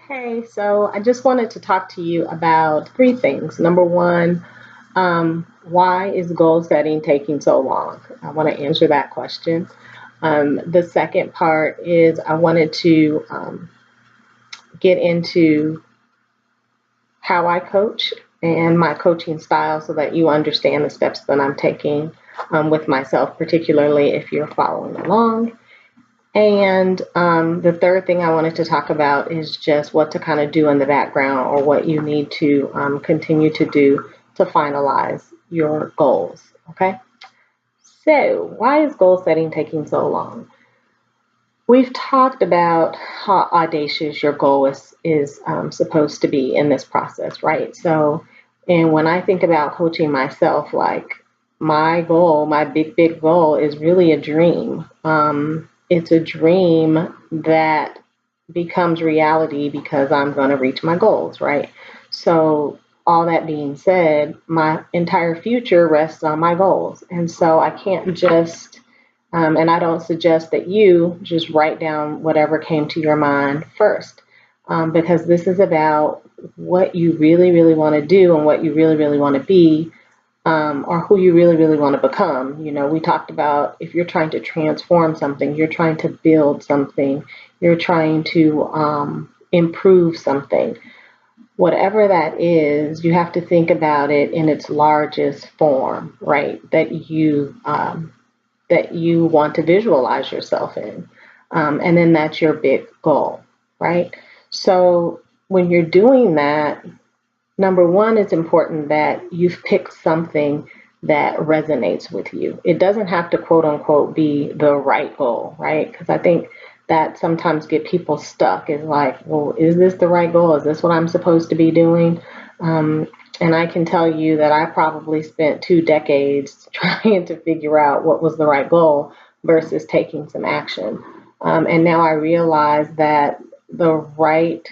Hey, so I just wanted to talk to you about three things. Number one, why is goal setting taking so long? I want to answer that question. The second part is I wanted to get into how I coach and my coaching style so that you understand the steps that I'm taking with myself, particularly if you're following along. And the third thing I wanted to talk about is just what to kind of do in the background or what you need to continue to do to finalize your goals. Okay. So, why is goal setting taking so long? We've talked about how audacious your goal is supposed to be in this process, right? So, and when I think about coaching myself, like my goal, my big goal is really a dream. It's a dream that becomes reality because I'm going to reach my goals, right? So, all that being said, my entire future rests on my goals. And so I can't just and I don't suggest that you just write down whatever came to your mind first, because this is about what you really, really want to do and what you really, really want to be, or who you really, really want to become. You know, we talked about if you're trying to transform something, you're trying to build something, you're trying to improve something. Whatever that is, you have to think about it in its largest form, right? That you want to visualize yourself in. And then that's your big goal, right? So when you're doing that, number one, it's important that you've picked something that resonates with you. It doesn't have to quote unquote be the right goal, right? Because I think that sometimes get people stuck is like, well, is this the right goal? Is this what I'm supposed to be doing? Um, and I can tell you that I probably spent 2 decades trying to figure out what was the right goal versus taking some action. And now I realize that the right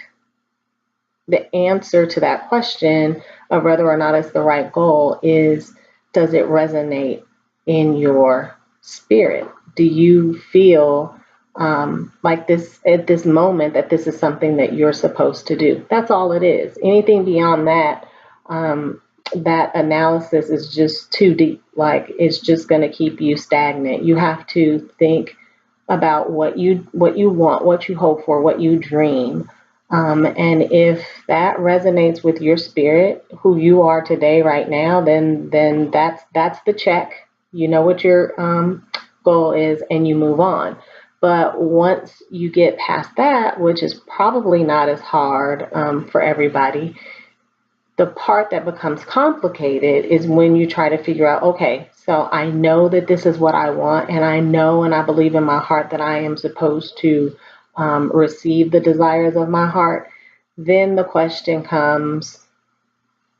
the answer to that question of whether or not it's the right goal is, does it resonate in your spirit? Do you feel like this at this moment that this is something that you're supposed to do? That's all it is. Anything beyond that, that analysis is just too deep. Like it's just going to keep you stagnant. You have to think about what you want, what you hope for, what you dream. And if that resonates with your spirit, who you are today, right now, then that's the check. You know what your goal is, and you move on. But once you get past that, which is probably not as hard for everybody, the part that becomes complicated is when you try to figure out, okay, so I know that this is what I want, and I know and I believe in my heart that I am supposed to receive the desires of my heart. Then the question comes,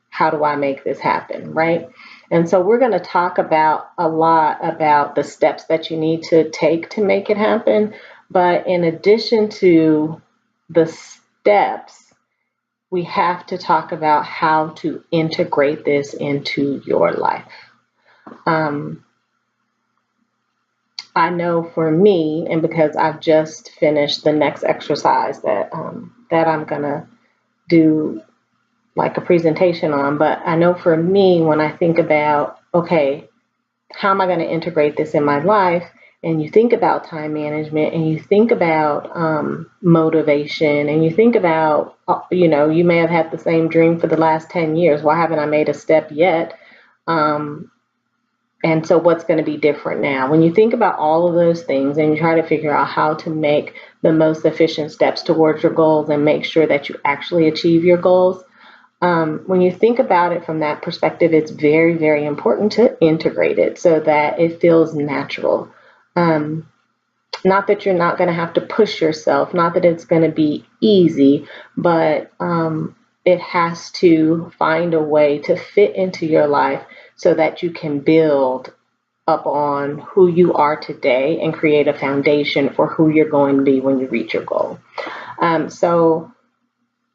how do I make this happen, right? And so we're going to talk about a lot about the steps that you need to take to make it happen. But in addition to the steps, we have to talk about how to integrate this into your life. Um, I know for me, and because I've just finished the next exercise that I'm gonna do like a presentation on, but I know for me when I think about, okay, how am I going to integrate this in my life? And you think about time management, and you think about motivation, and you think about, you may have had the same dream for the last 10 years. Why haven't I made a step yet? Um, and so, what's going to be different now? When you think about all of those things and you try to figure out how to make the most efficient steps towards your goals and make sure that you actually achieve your goals, when you think about it from that perspective, it's very, very important to integrate it so that it feels natural. Um, Not that you're not going to have to push yourself, not that it's going to be easy, but it has to find a way to fit into your life so that you can build up on who you are today and create a foundation for who you're going to be when you reach your goal. So,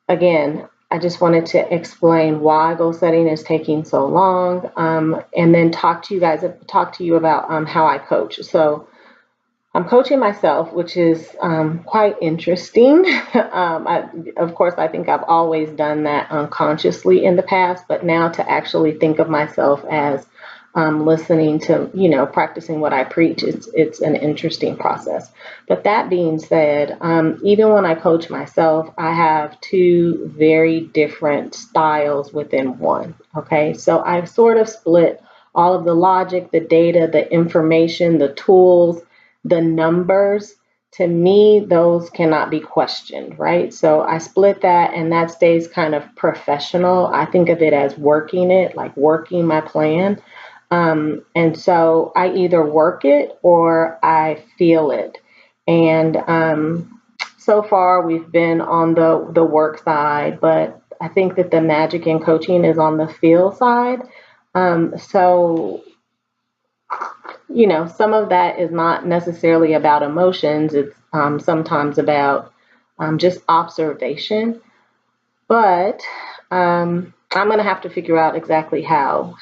again, I just wanted to explain why goal setting is taking so long, and then talk to you about how I coach. So I'm coaching myself, which is quite interesting. Of course, I think I've always done that unconsciously in the past, but now to actually think of myself as listening to, practicing what I preach, it's an interesting process. But that being said, even when I coach myself, I have two very different styles within one. Okay, so I've sort of split all of the logic, the data, the information, the tools, the numbers. To me, those cannot be questioned, right? So I split that, and that stays kind of professional. I think of it as working it, like working my plan. And so I either work it or I feel it. And so far, we've been on the work side, but I think that the magic in coaching is on the feel side. So some of that is not necessarily about emotions. It's sometimes about just observation. But I'm going to have to figure out exactly how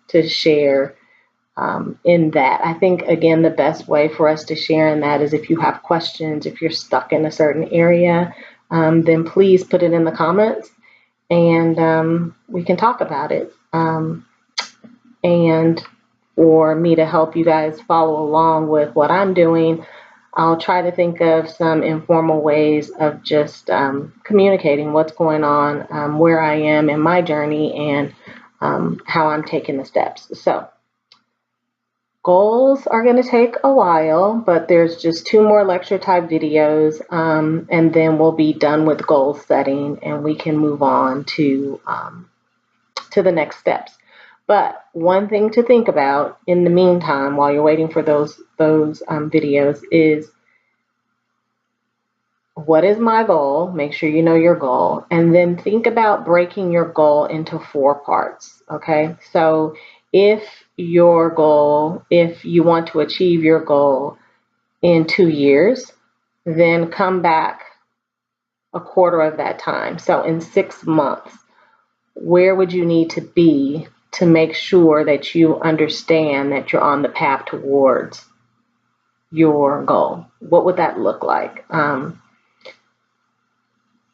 to share in that. I think, again, the best way for us to share in that is if you have questions, if you're stuck in a certain area, then please put it in the comments and we can talk about it. And for me to help you guys follow along with what I'm doing, I'll try to think of some informal ways of just communicating what's going on, where I am in my journey, and how I'm taking the steps. So goals are going to take a while, but there's just 2 more lecture type videos, and then we'll be done with goal setting, and we can move on to the next steps. But one thing to think about in the meantime, while you're waiting for those videos, is what is my goal? Make sure you know your goal, and then think about breaking your goal into 4 parts. Okay, so if you want to achieve your goal in 2 years, then come back a quarter of that time. So in 6 months, where would you need to be to make sure that you understand that you're on the path towards your goal? What would that look like?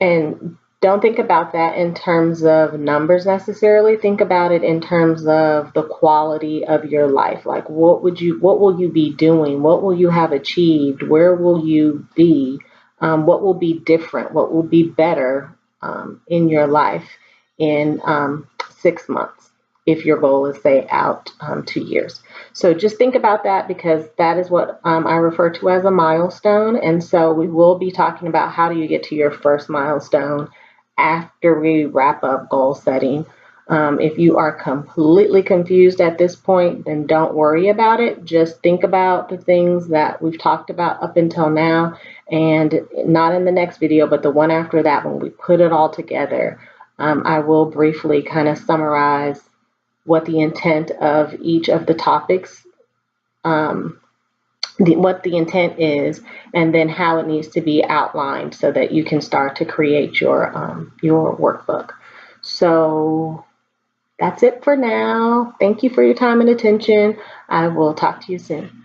And don't think about that in terms of numbers necessarily. Think about it in terms of the quality of your life. Like what will you be doing? What will you have achieved? Where will you be? What will be different? What will be better in your life in 6 months if your goal is, say, out 2 years? So just think about that, because that is what I refer to as a milestone. And so we will be talking about how do you get to your first milestone after we wrap up goal setting. If you are completely confused at this point, then don't worry about it. Just think about the things that we've talked about up until now, and not in the next video, but the one after that, when we put it all together. I will briefly kind of summarize what the intent of each of the topics, what the intent is, and then how it needs to be outlined so that you can start to create your workbook. So that's it for now. Thank you for your time and attention. I will talk to you soon.